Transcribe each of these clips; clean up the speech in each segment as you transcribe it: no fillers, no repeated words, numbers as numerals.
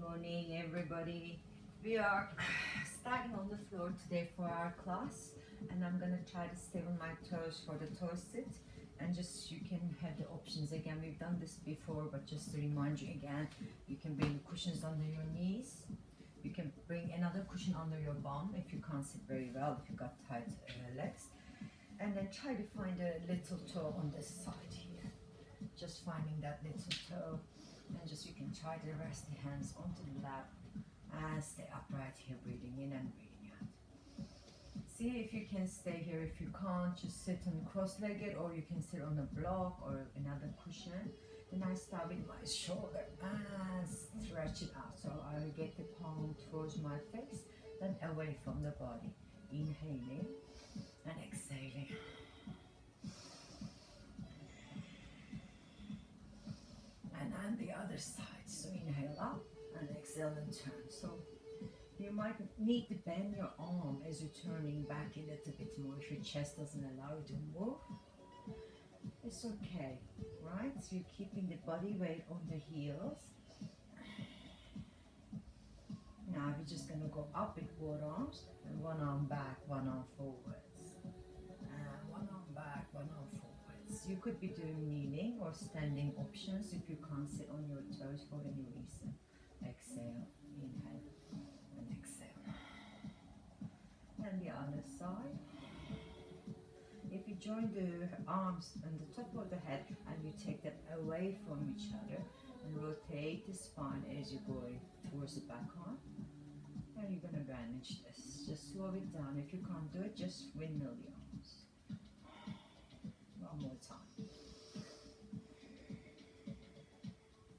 Morning, everybody. We are starting on the floor today for our class, and I'm gonna try to stay on my toes for the toe sit, and just you can have the options again. We've done this before, but just to remind you again, you can bring cushions under your knees. You can bring another cushion under your bum if you can't sit very well, if you got tight legs, and then try to find a little toe on this side here. Just finding that little toe. And just you can try to rest the hands onto the lap and stay upright here, breathing in and breathing out. See if you can stay here. If you can't, just sit on cross-legged, or you can sit on a block or another cushion. Then I start with my shoulder and stretch it out. So I will get the palm towards my face, then away from the body. Inhaling and exhaling. And on the other side, so inhale up and exhale and turn. So you might need to bend your arm as you're turning back a little bit more if your chest doesn't allow you to move. It's okay, right? So you're keeping the body weight on the heels. Now we're just gonna go up with both arms, and one arm back, one arm forwards. And one arm back, one arm forwards. You could be doing kneeling or standing options if you can't sit on your toes for any reason. Exhale, inhale, and exhale. And the other side. If you join the arms on the top of the head and you take them away from each other and rotate the spine as you're going towards the back arm, and you're going to manage this. Just slow it down. If you can't do it, just windmill the arms. One more time.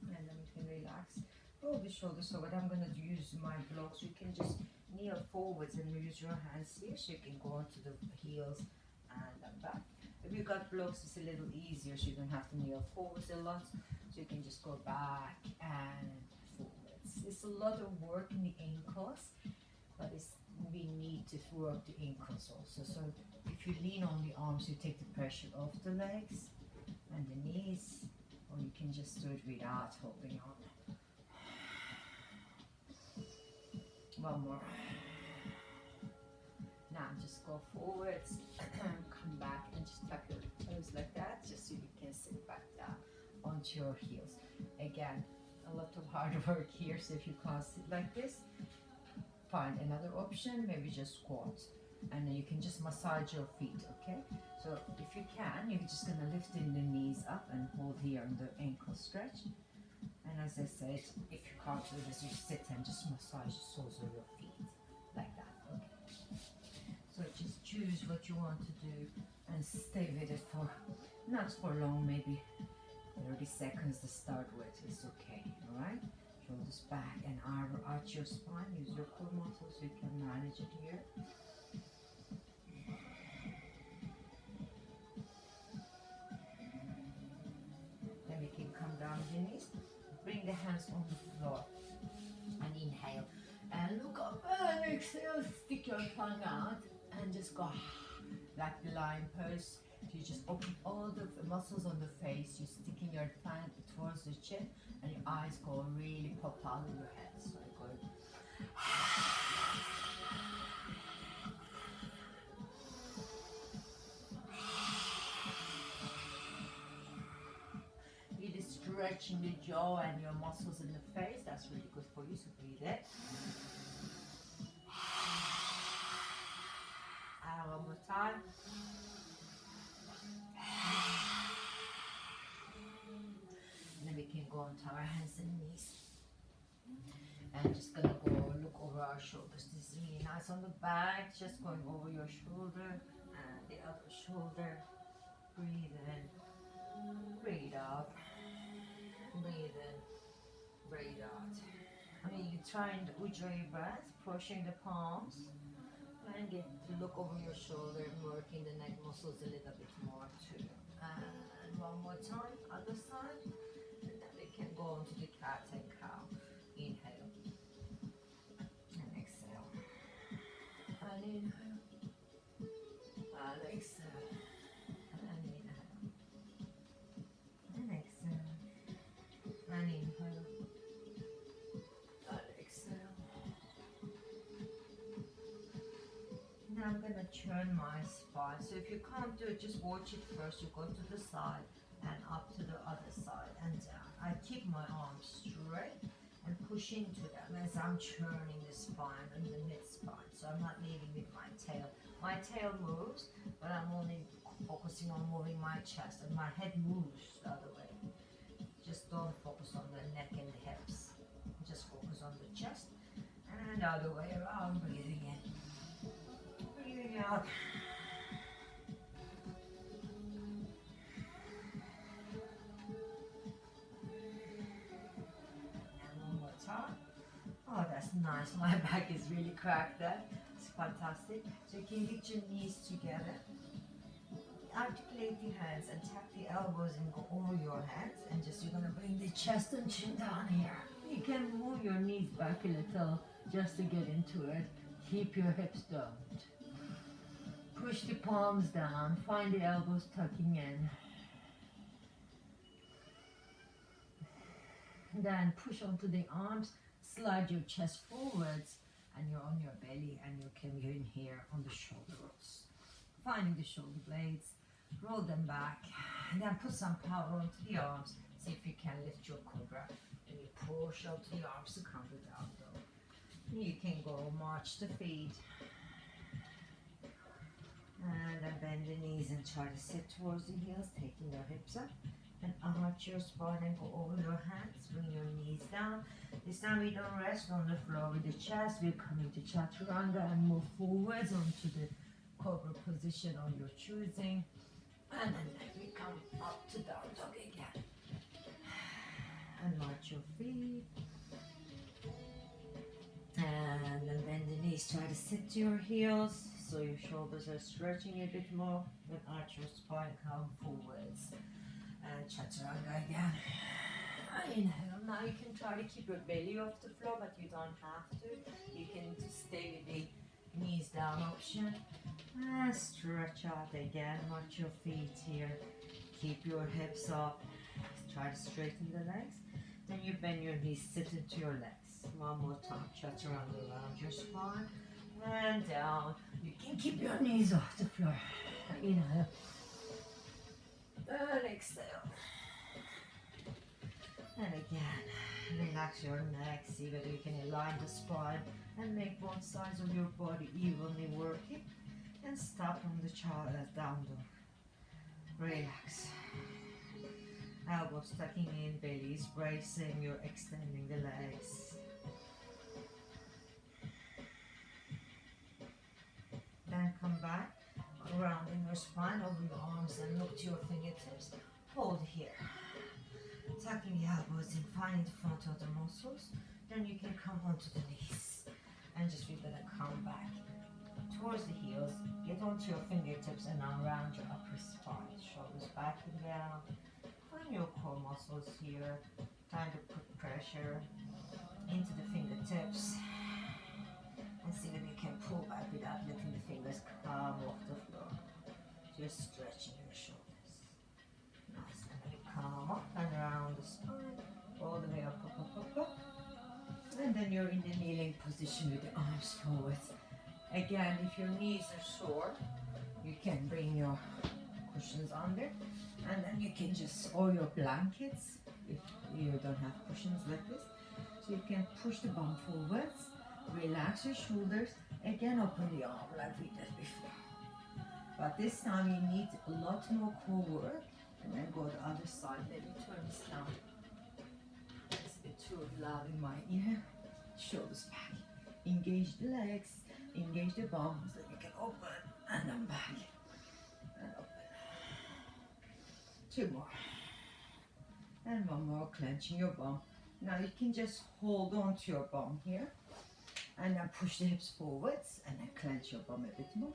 And then we can relax. Roll the shoulders over. I'm going to use my blocks. You can just kneel forwards and use your hands here, so you can go onto the heels and then back. If you got blocks, it's a little easier, so you don't have to kneel forwards a lot. So you can just go back and forwards. It's a lot of work in the ankles, but we need to work the ankles also. So if you lean on the arms, you take the pressure off the legs and the knees, or you can just do it without holding on. One more. Now just go forwards, come back and just tuck your toes like that, just so you can sit back down onto your heels. Again, a lot of hard work here, so if you can't sit like this, find another option, maybe just squat. And then you can just massage your feet, okay? So if you can, you're just gonna lift in the knees up and hold here on the ankle stretch. And as I said, if you can't do this, you sit and just massage the soles of your feet, like that, okay? So just choose what you want to do and stay with it for, not for long, maybe 30 seconds to start with, it's okay, all right? Shoulders back and arch your spine, use your core muscles so you can manage it here. Then we can come down the knees, bring the hands on the floor and inhale. And look up and exhale, stick your tongue out and just go like the lion pose. So you just open all the muscles on the face, you're sticking your tongue towards the chin, and your eyes go really pop out of your head. So I go really stretching the jaw and your muscles in the face. That's really good for you, so breathe it. And one more time. And then we can go onto our hands and knees. And just gonna go look over our shoulders. This is really nice on the back, just going over your shoulder and the other shoulder. Breathe in, breathe out, breathe in, breathe out. I mean, you try and ujjayi breath, pushing the palms. And get to look over your shoulder, working the neck muscles a little bit more too. And one more time, other side. And then we can go into the cat and cow. Inhale. And exhale. And inhale. And exhale. And inhale. And exhale. And inhale. And turn my spine. So if you can't do it, just watch it first. You go to the side and up to the other side and down. I keep my arms straight and push into them as I'm churning the spine and the mid spine. So I'm not leading with my tail. My tail moves, but I'm only focusing on moving my chest, and my head moves the other way. Just don't focus on the neck and the hips. Just focus on the chest and the other way around. Breathing in, breathing out. And one more time. Oh, that's nice. My back is really cracked there. It's fantastic. So you can get your knees together. Articulate the hands and tap the elbows and go over your hands, and just you're gonna bring the chest and chin down here. You can move your knees back a little just to get into it. Keep your hips down. Push the palms down. Find the elbows tucking in. Then push onto the arms. Slide your chest forwards, and you're on your belly, and you can get in here on the shoulder rolls. Finding the shoulder blades. Roll them back, and then put some power onto the arms. See if you can lift your cobra. And you push out the arms to come to down dog. You can go march the feet. And then bend the knees and try to sit towards the heels, taking your hips up. And arch your spine and go over your hands. Bring your knees down. This time we don't rest on the floor with the chest. We're coming to chaturanga and move forwards onto the cobra position on your choosing. And then we come up to down dog again. And march your feet. And then bend the knees. Try to sit to your heels so your shoulders are stretching a bit more. Then arch your spine, come forwards. And chaturanga again. Inhale. Now you can try to keep your belly off the floor, but you don't have to. You can just stay with the knees down option. And stretch out again. March your feet here. Keep your hips up. Try to straighten the legs. Then you bend your knees, sit into your legs. One more time. Chaturanga around your spine. And down. You can keep your knees off the floor. Inhale. And exhale. And again, relax your neck. See whether you can align the spine and make both sides of your body evenly working. And stop on the down dog. Relax. Elbows tucking in, bellies bracing. You're extending the legs. Then come back, rounding your spine over your arms and look to your fingertips. Hold here. Tucking the elbows in, finding the front of the muscles. Then you can come onto the knees. And just we're gonna come back towards the heels. Get onto your fingertips and around your upper spine. Shoulders back and down. Find your core muscles here. Time to put pressure into the fingertips. And see that you can pull back without letting the fingers come off the floor. Just stretching your shoulders. Nice. And then you come up and around the spine. All the way up, up, up, up, up. And then you're in the kneeling position with the arms forward. Again, if your knees are sore, you can bring your cushions under. And then you can just, or your blankets, if you don't have cushions like this. So you can push the bum forwards. Relax your shoulders. Again, open the arm like we did before. But this time you need a lot more core work. And then go the other side. Let me turn this down. It's a bit too loud in my ear. Shoulders back. Engage the legs. Engage the bum so you can open. And then back. And open. Two more. And one more. Clenching your bum. Now you can just hold on to your bum here. And then push the hips forwards and then clench your bum a bit more.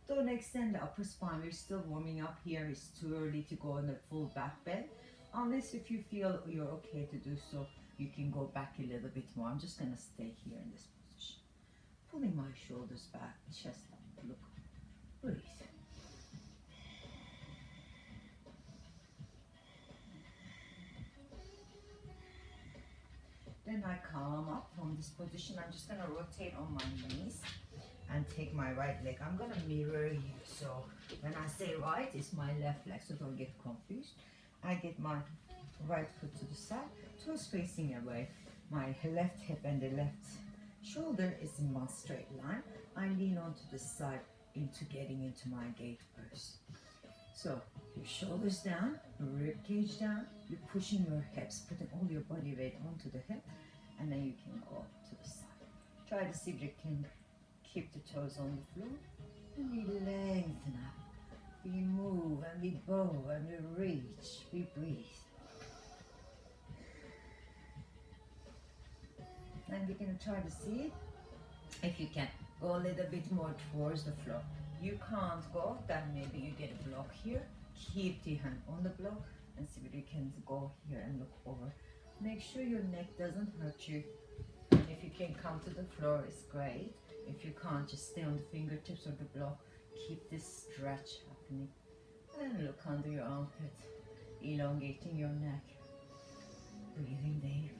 Don't extend the upper spine. We're still warming up here. It's too early to go in a full back bend. Unless if you feel you're okay to do so, you can go back a little bit more. I'm just going to stay here in this position. Pulling my shoulders back, chest up. Look, breathe. Then I come up from this position. I'm just going to rotate on my knees and take my right leg. I'm gonna mirror you. So when I say right, it's my left leg, so don't get confused. I get my right foot to the side, toes facing away. My left hip and the left shoulder is in one straight line. I lean onto the side into getting into my gate pose. So your shoulders down, rib cage down, you're pushing your hips, putting all your body weight onto the hip, and then you can go to the side. Try to see if you can keep the toes on the floor, and we lengthen up. We move and we bow and we reach, we breathe. And we're going to try to see if you can go a little bit more towards the floor. You can't go, then maybe you get a block here. Keep the hand on the block and see if you can go here and look over. Make sure your neck doesn't hurt you. And if you can come to the floor, it's great. If you can't, just stay on the fingertips of the block. Keep this stretch happening. And look under your armpit, elongating your neck. Breathing deep.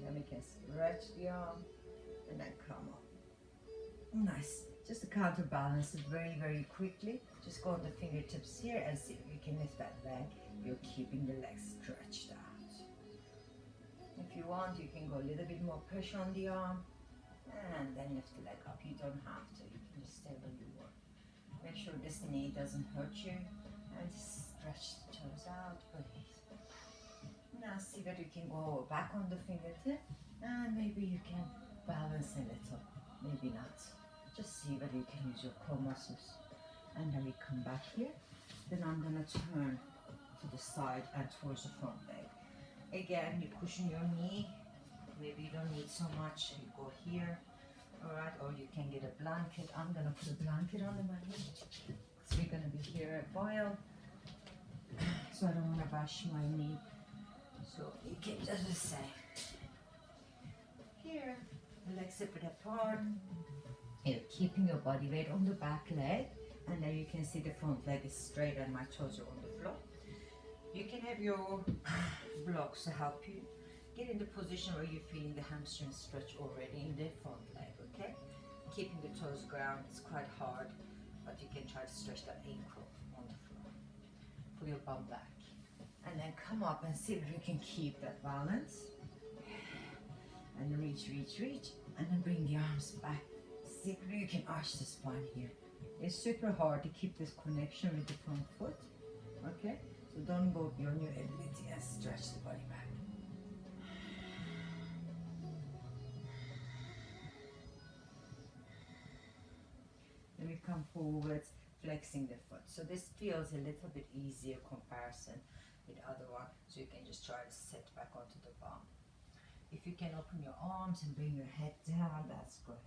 Then we can stretch the arm and then come up. Nice. Just to counterbalance it very, very quickly. Just go on the fingertips here and see if you can lift that leg. You're keeping the leg stretched out. If you want, you can go a little bit more pressure on the arm and then lift the leg up. You don't have to. You can just stay where you are. Make sure this knee doesn't hurt you and stretch the toes out. Breathe. Now see that you can go back on the fingertip and maybe you can balance a little, maybe not. Just see whether you can use your core muscles. And then we come back here. Then I'm gonna turn to the side and towards the front leg. Again, you cushion your knee. Maybe you don't need so much. You go here, all right? Or you can get a blanket. I'm gonna put a blanket under my knee. So we're gonna be here a while. So I don't wanna bash my knee. So you can just the same. Here, legs separate apart. You're keeping your body weight on the back leg, and then you can see the front leg is straight and my toes are on the floor. You can have your blocks to help you get in the position where you're feeling the hamstring stretch already in the front leg, okay? Keeping the toes ground is quite hard, but you can try to stretch that ankle on the floor. Pull your bum back. And then come up and see if you can keep that balance. And reach, reach, reach. And then bring the arms back. See if you can arch the spine here. It's super hard to keep this connection with the front foot. Okay? So don't go beyond your ability and stretch the body back. Then we come forwards, flexing the foot. So this feels a little bit easier comparison with the other one. So you can just try to sit back onto the bum. If you can open your arms and bring your head down, that's great.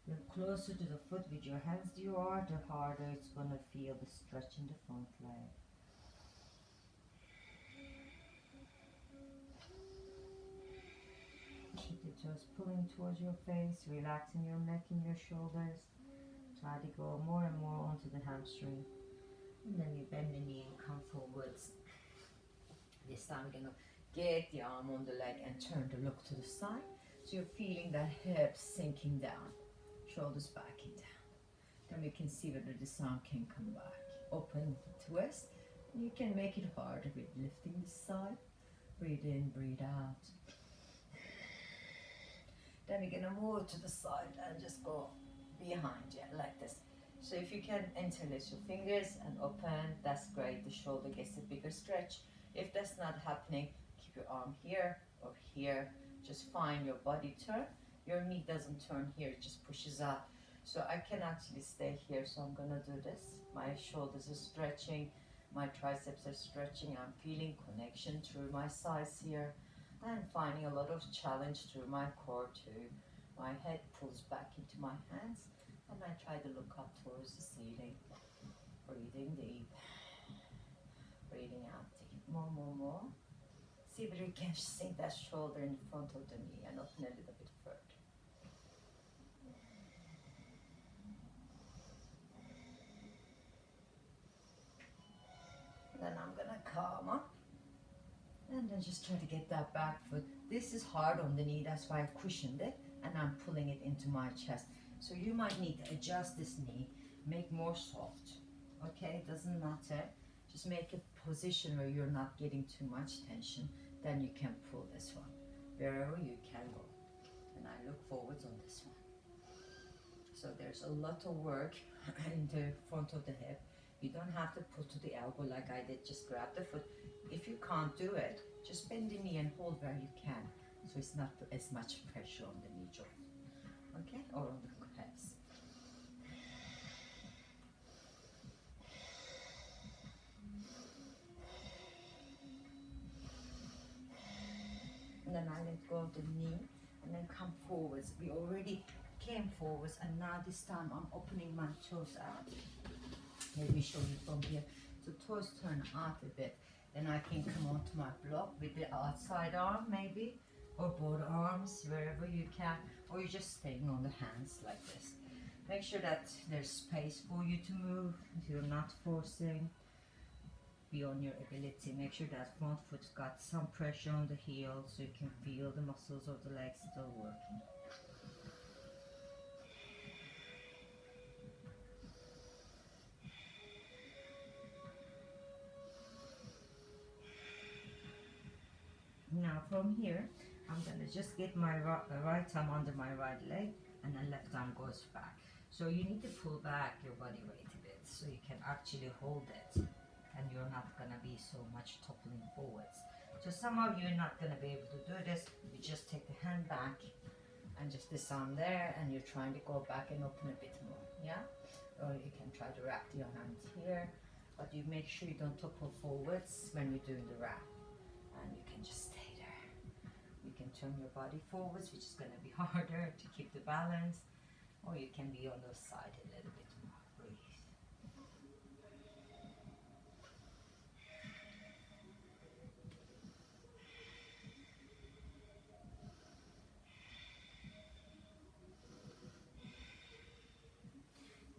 The closer to the foot with your hands you are, the harder it's going to feel the stretch in the front leg. Keep the toes pulling towards your face, relaxing your neck and your shoulders. Try to go more and more onto the hamstring. And then you bend the knee and come forwards. This time we're going to get the arm on the leg and turn the look to the side. So you're feeling the hips sinking down, shoulders backing down. Then we can see whether this arm can come back. Open twist. You can make it harder with lifting this side. Breathe in, breathe out. Then we're going to move to the side and just go behind you like this. So if you can interlace your fingers and open, that's great. The shoulder gets a bigger stretch. If that's not happening, keep your arm here or here. Just find your body turn. Your knee doesn't turn here, it just pushes up. So I can actually stay here, so I'm gonna do this. My shoulders are stretching, my triceps are stretching. I'm feeling connection through my sides here. I'm finding a lot of challenge through my core too. My head pulls back into my hands and I try to look up towards the ceiling. Breathing deep. Breathing out deep. More, more, more. See if you can sink that shoulder in front of the knee and open a little bit further. come up. And then just try to get that back foot. This is hard on the knee, that's why I cushioned it. And I'm pulling it into my chest. So you might need to adjust this knee, make more soft. Okay, it doesn't matter. Just make a position where you're not getting too much tension. Then you can pull this one wherever you can go. And I look forwards on this one. So there's a lot of work in the front of the hip. You don't have to pull to the elbow like I did, just grab the foot. If you can't do it, just bend the knee and hold where you can. So it's not as much pressure on the knee joint, okay, or on the hips. And then I let go of the knee and then come forwards. We already came forwards and now this time I'm opening my toes out. Let me show you from here. So toes turn out a bit. Then I can come onto my block with the outside arm maybe, or both arms, wherever you can, or you're just staying on the hands like this. Make sure that there's space for you to move, you're not forcing beyond your ability. Make sure that front foot's got some pressure on the heel so you can feel the muscles of the legs still working. Now from here, I'm gonna just get my right arm under my right leg and then left arm goes back. So you need to pull back your body weight a bit so you can actually hold it and you're not gonna be so much toppling forwards. So some of you are not gonna be able to do this. You just take the hand back and just this arm there and you're trying to go back and open a bit more, yeah? Or you can try to wrap your hands here, but you make sure you don't topple forwards when you're doing the wrap. And you can just stay there. You can turn your body forwards, which is going to be harder to keep the balance, or you can be on the side a little bit more. Breathe.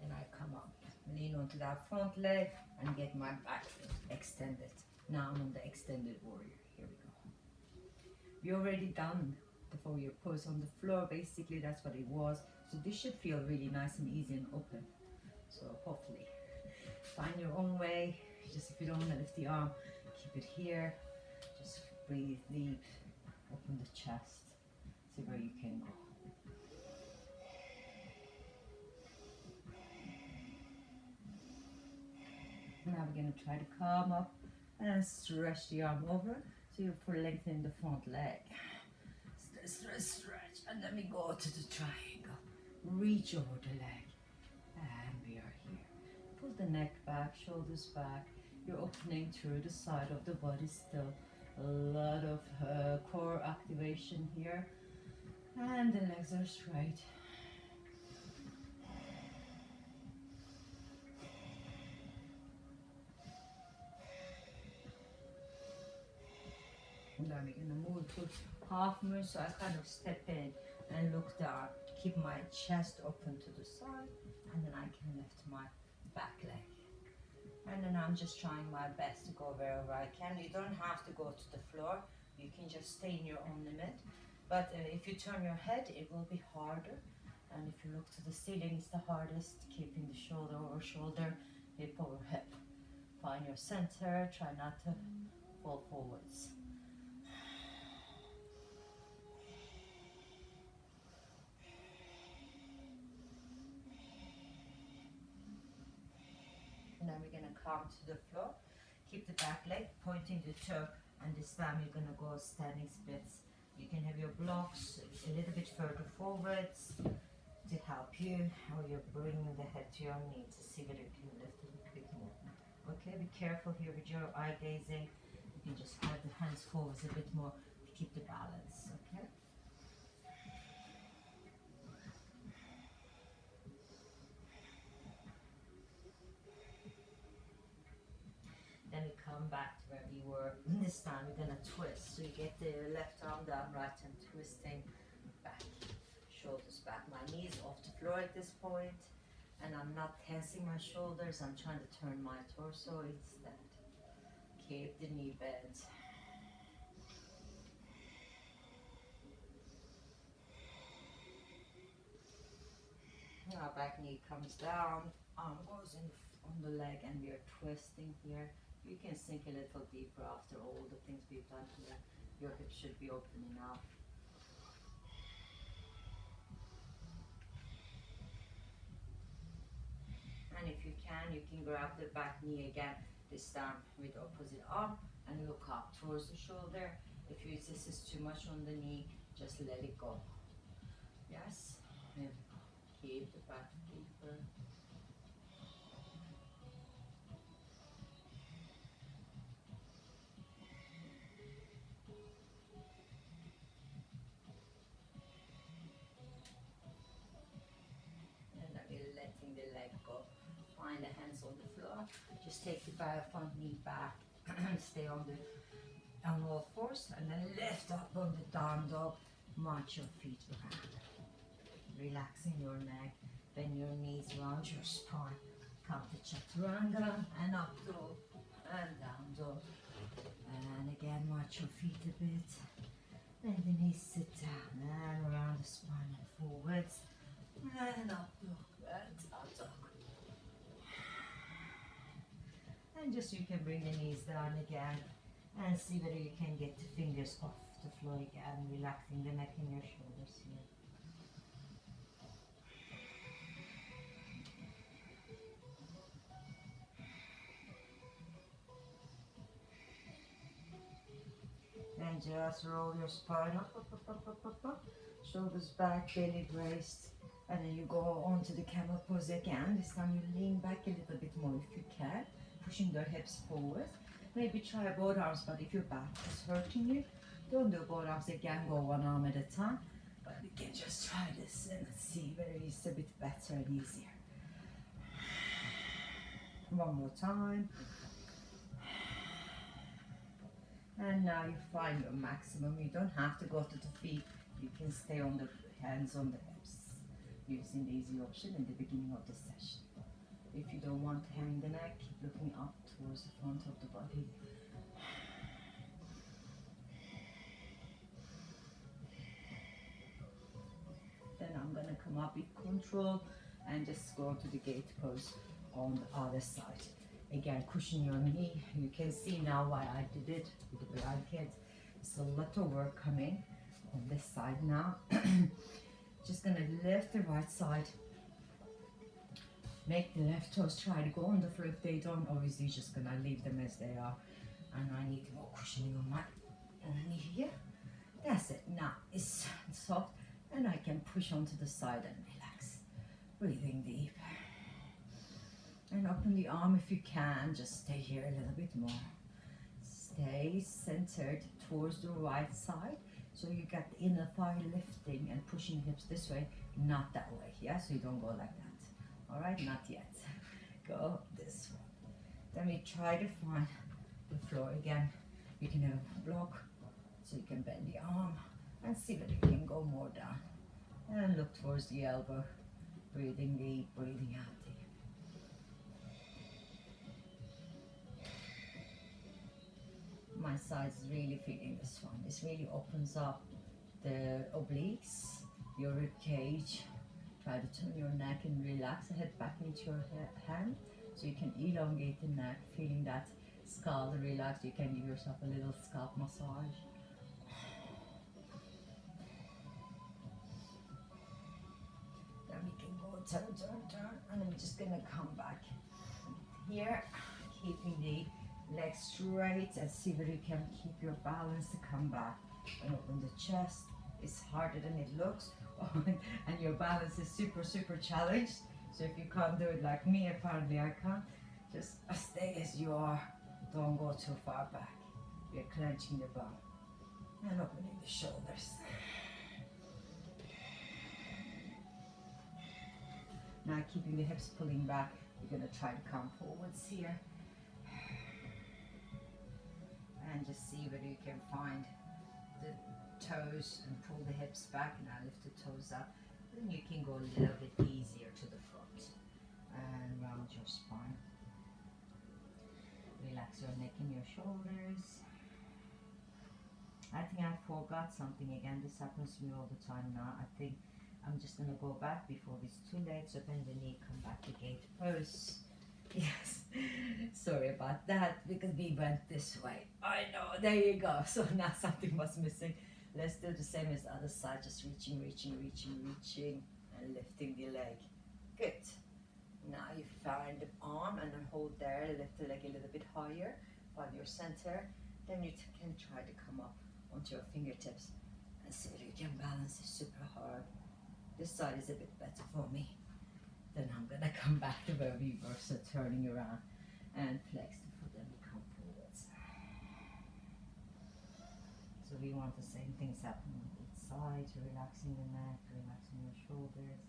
Then I come up, lean onto that front leg and get my back foot extended. Now I'm on the extended warrior. Here we go. We already done the warrior pose on the floor. Basically, that's what it was. So this should feel really nice and easy and open. So hopefully, find your own way. Just if you don't want to lift the arm, keep it here. Just breathe deep. Open the chest. See where you can go. Now we're going to try to come up and stretch the arm over so you're for lengthening the front leg. Stretch, and then we go to the triangle. Reach over the leg, and we are here. Pull the neck back, shoulders back. You're opening through the side of the body still. A lot of core activation here, and the legs are straight. And then we're going to move to half moon, so I kind of step in and look down, keep my chest open to the side, and then I can lift my back leg. And then I'm just trying my best to go wherever I can. You don't have to go to the floor, you can just stay in your own limit. But if you turn your head, it will be harder. And if you look to the ceiling, it's the hardest, keeping the shoulder over shoulder, hip over hip. Find your center, try not to fall forwards. And then we're going to come to the floor. Keep the back leg pointing the toe, and this time you're going to go standing splits. You can have your blocks a little bit further forwards to help you, or you're bringing the head to your knee to see whether you can lift a little bit more. Okay, be careful here with your eye gazing. You can just have the hands forwards a bit more to keep the balance, okay? Then we come back to where we were. This time we're gonna twist. So you get the left arm down, right arm twisting back, shoulders back. My knees off the floor at this point, and I'm not tensing my shoulders. I'm trying to turn my torso instead. Keep the knee bent. Now back knee comes down, arm goes in on the leg, and we are twisting here. You can sink a little deeper after all the things we've done here. Your hips should be opening up. And if you can grab the back knee again, this time with the opposite arm, and look up towards the shoulder. If this is too much on the knee, just let it go. Yes, and keep the back deeper. And then we're letting the leg go. Find the hands on the floor. Just take the front knee back. Stay on all fours, and then lift up on the down dog. March your feet around. Relaxing your neck. Bend your knees around your spine. Come to chaturanga and up dog and down dog. And again, march your feet a bit. Bend the knees, sit down and around the spine and forwards. And up dog and down dog. And just you can bring the knees down again and see whether you can get the fingers off the floor again, relaxing the neck and your shoulders here. And just roll your spine up, shoulders back, belly raised, and then you go on to the camel pose again. This time you lean back a little bit more if you can, pushing the hips forward. Maybe try both arms, but if your back is hurting you, don't do both arms again, go one arm at a time. But we can just try this and see whether it's a bit better and easier. One more time. And now you find your maximum. You don't have to go to the feet. You can stay on the hands on the hips, using the easy option in the beginning of the session. If you don't want to hang the neck, keep looking up towards the front of the body. Then I'm going to come up with control and just go to the gate pose on the other side. Again, cushion your knee. You can see now why I did it with the blanket. It's a lot of work coming on this side now. Just going to lift the right side. Make the left toes try to go on the floor. If they don't, obviously just gonna leave them as they are. And I need more cushioning on my knee here. That's it. Now it's soft, and I can push onto the side and relax. Breathing deep. And open the arm if you can. Just stay here a little bit more. Stay centered towards the right side. So you get the inner thigh lifting and pushing hips this way, not that way. Yeah, so you don't go like that. All right, not yet. Go this one. Then we try to find the floor again. You can have a block, so you can bend the arm and see whether you can go more down. And look towards the elbow. Breathing deep, breathing out deep. My side is really feeling this one. This really opens up the obliques, your rib cage. Try to turn your neck and relax, head back into your hand, so you can elongate the neck, feeling that scalp relax. You can give yourself a little scalp massage. Then we can go turn, and then we're just gonna come back here, keeping the legs straight, and see whether you can keep your balance to come back and open the chest. It's harder than it looks. And your balance is super challenged. So if you can't do it like me, apparently I can't, just stay as you are. Don't go too far back. You're clenching the bum and opening the shoulders. Now keeping the hips pulling back, you're going to try to come forwards here. And just see whether you can find the toes and pull the hips back. Now lift the toes up. Then you can go a little bit easier to the front and round your spine. Relax relax your neck and your shoulders. I think I forgot something again. This happens to me all the time now. I think I'm just gonna go back before it's too late. So bend the knee, come back to gate pose. Yes, sorry about that because we went this way. I know, there you go. So now something was missing. Let's do the same as the other side, just reaching, and lifting the leg. Good. Now you find the arm and then hold there, lift the leg a little bit higher while you're center. Then you can try to come up onto your fingertips and see if you can balance it super hard. This side is a bit better for me. Then I'm gonna come back to where we were, so turning around and flex the foot and we come forwards. So we want the same things happening on each side, relaxing the neck, relaxing your shoulders.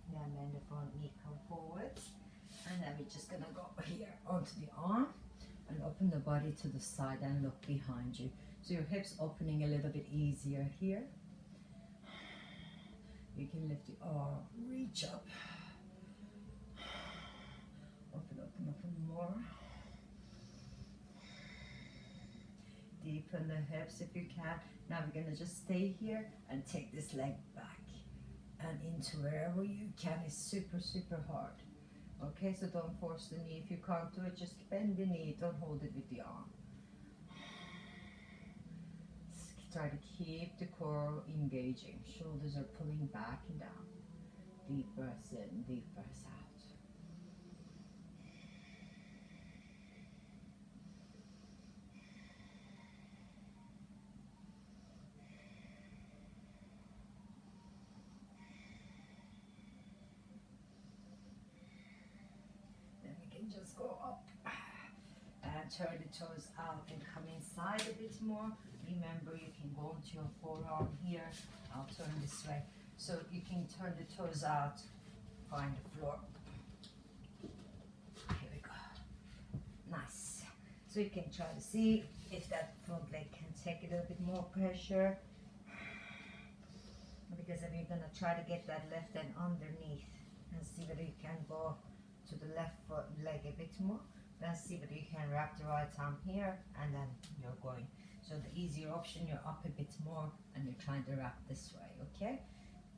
Then bend the front knee, come forwards. And then we're just gonna go here onto the arm and open the body to the side and look behind you. So your hips opening a little bit easier here. You can lift the arm, reach up. Open more. Deepen the hips if you can. Now we're gonna just stay here and take this leg back and into wherever you can. It's super, super hard. Okay, so don't force the knee. If you can't do it, just bend the knee. Don't hold it with the arm. Try to keep the core engaging. Shoulders are pulling back and down. Deep breaths in, deep breaths out. Then we can just go up and turn the toes out and come inside a bit more. Remember, you can go onto your forearm here. I'll turn this way. So you can turn the toes out, find the floor. Here we go. Nice. So you can try to see if that front leg can take a little bit more pressure. Because then you're gonna try to get that left hand underneath and see whether you can go to the left foot leg a bit more. Then see whether you can wrap the right arm here and then you're going. So the easier option, you're up a bit more and you're trying to wrap this way, okay?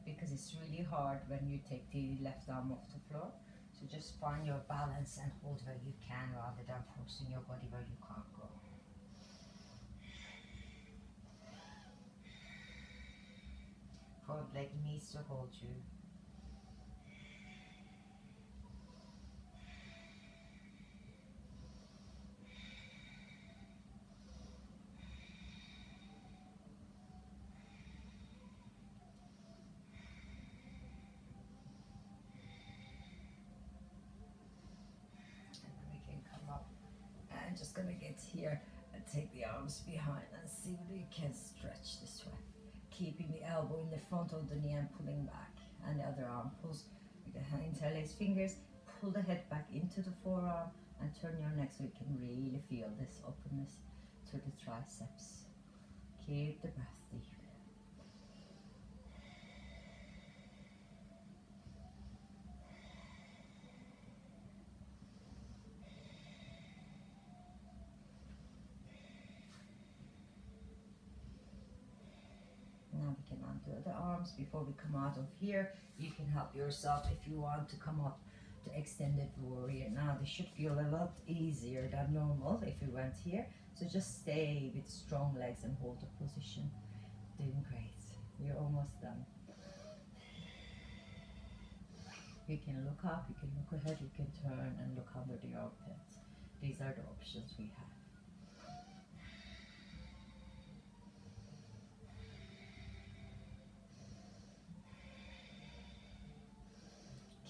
Because it's really hard when you take the left arm off the floor. So just find your balance and hold where you can rather than forcing your body where you can't go. Front leg needs to hold you. I'm just gonna get here and take the arms behind and see whether you can stretch this way. Keeping the elbow in the front of the knee and pulling back. And the other arm pulls with the interlace fingers. Pull the head back into the forearm and turn your neck so you can really feel this openness to the triceps. Keep the breath deep. Now we can undo the arms before we come out of here. You can help yourself if you want to come up to extended warrior. Now this should feel a lot easier than normal if you went here. So just stay with strong legs and hold the position. Doing great. You're almost done. You can look up, you can look ahead, you can turn and look under the armpits. These are the options we have.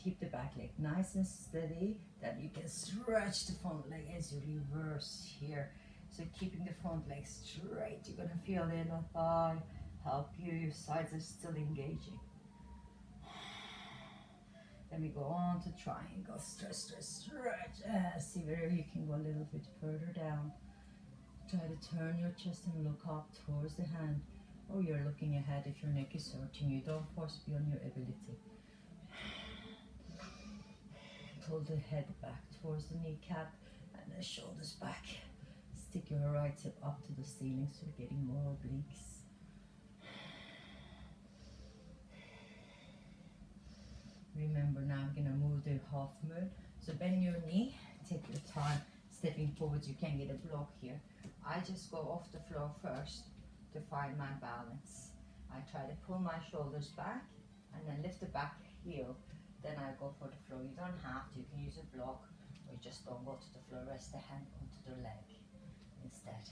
Keep the back leg nice and steady, that you can stretch the front leg as you reverse here. So keeping the front leg straight, you're gonna feel the inner thigh help you, your sides are still engaging. Then we go on to triangle, stretch, stretch, stretch. See where you can go a little bit further down. Try to turn your chest and look up towards the hand. or you're looking ahead if your neck is hurting you. Don't force beyond your ability. Pull the head back towards the kneecap and the shoulders back. Stick your right hip up to the ceiling so you're getting more obliques. Remember, now I'm gonna move the half moon. So bend your knee, take your time stepping forwards. You can get a block here. I just go off the floor first to find my balance. I try to pull my shoulders back and then lift the back heel. Then I go for the floor. You don't have to, you can use a block, or you just don't go to the floor. Rest the hand onto the leg instead.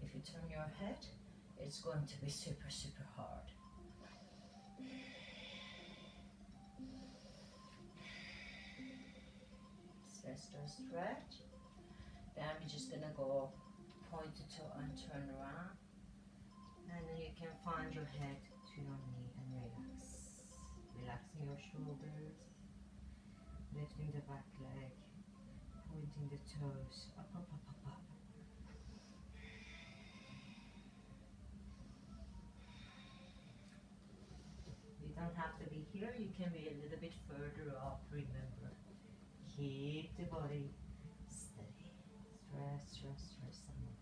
If you turn your head, it's going to be super, super hard. Stretch. Then we're just gonna go point to toe and turn around, and then you can find your head to your knee and relax. Relaxing your shoulders, lifting the back leg, pointing the toes up, up, up, up, up. You don't have to be here, you can be a little bit further up. Remember, keep the body steady. Stress some more.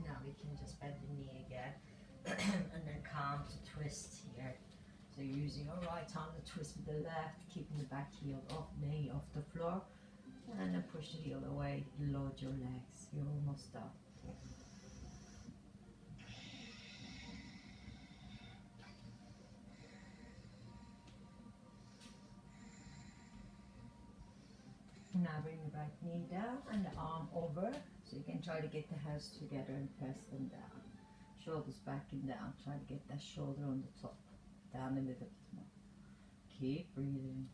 Now we can just bend the knee again and then come to twist here. So you're using your right arm to twist with the left, keeping the back heel off, knee off the floor, and then push the heel away, load your legs. You're almost done. Now bring the back knee down and the arm over, so you can try to get the hands together and press them down. Shoulders back and down. Try to get that shoulder on the top, down a little bit more. Keep breathing.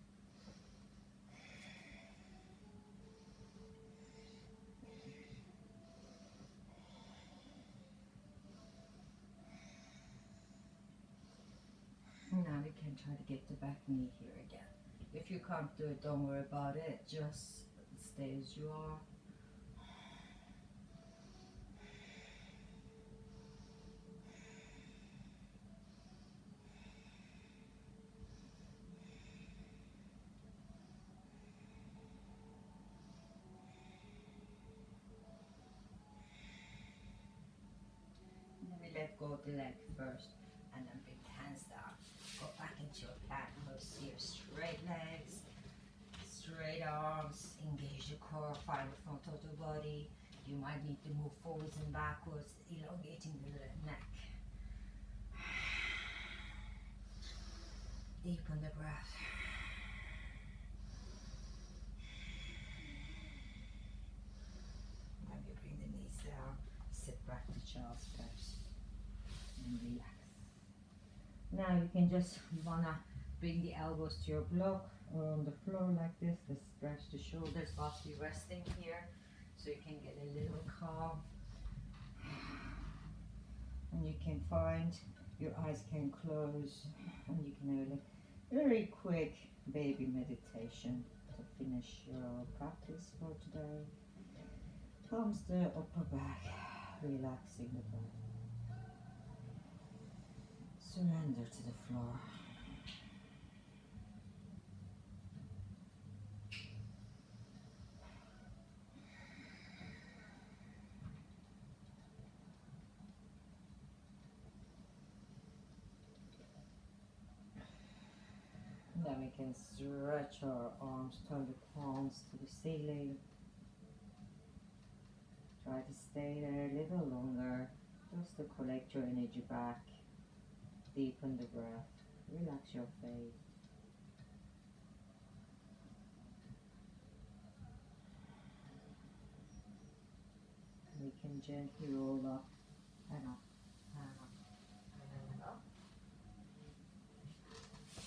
Now we can try to get the back knee here again. If you can't do it, don't worry about it. Just stay as you are. And then we let go of the leg first, and then bring the hands down. Go back into your plank pose here. Straight legs, straight arms, engage the core, find the front of the body. You might need to move forwards and backwards, elongating the neck. Deepen the breath. Now you bring the knees down, sit back to child's pose, and relax. Now you can just wanna bring the elbows to your block or on the floor like this. Just stretch the shoulders whilst you're resting here, so you can get a little calm. And you can find your eyes can close, and you can have a very quick baby meditation to finish your practice for today. Palms the upper back, relaxing the body. Surrender to the floor. Then we can stretch our arms, turn the palms to the ceiling. Try to stay there a little longer, just to collect your energy back. Deepen the breath, relax your face. We can gently roll up and up, and up, and up.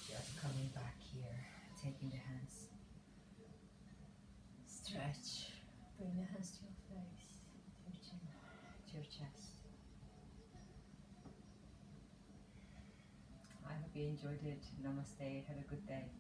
Just coming back here, taking the hands. Stretch, bring the hands to your face, to your chin, to your chest. I hope you enjoyed it. Namaste. Have a good day.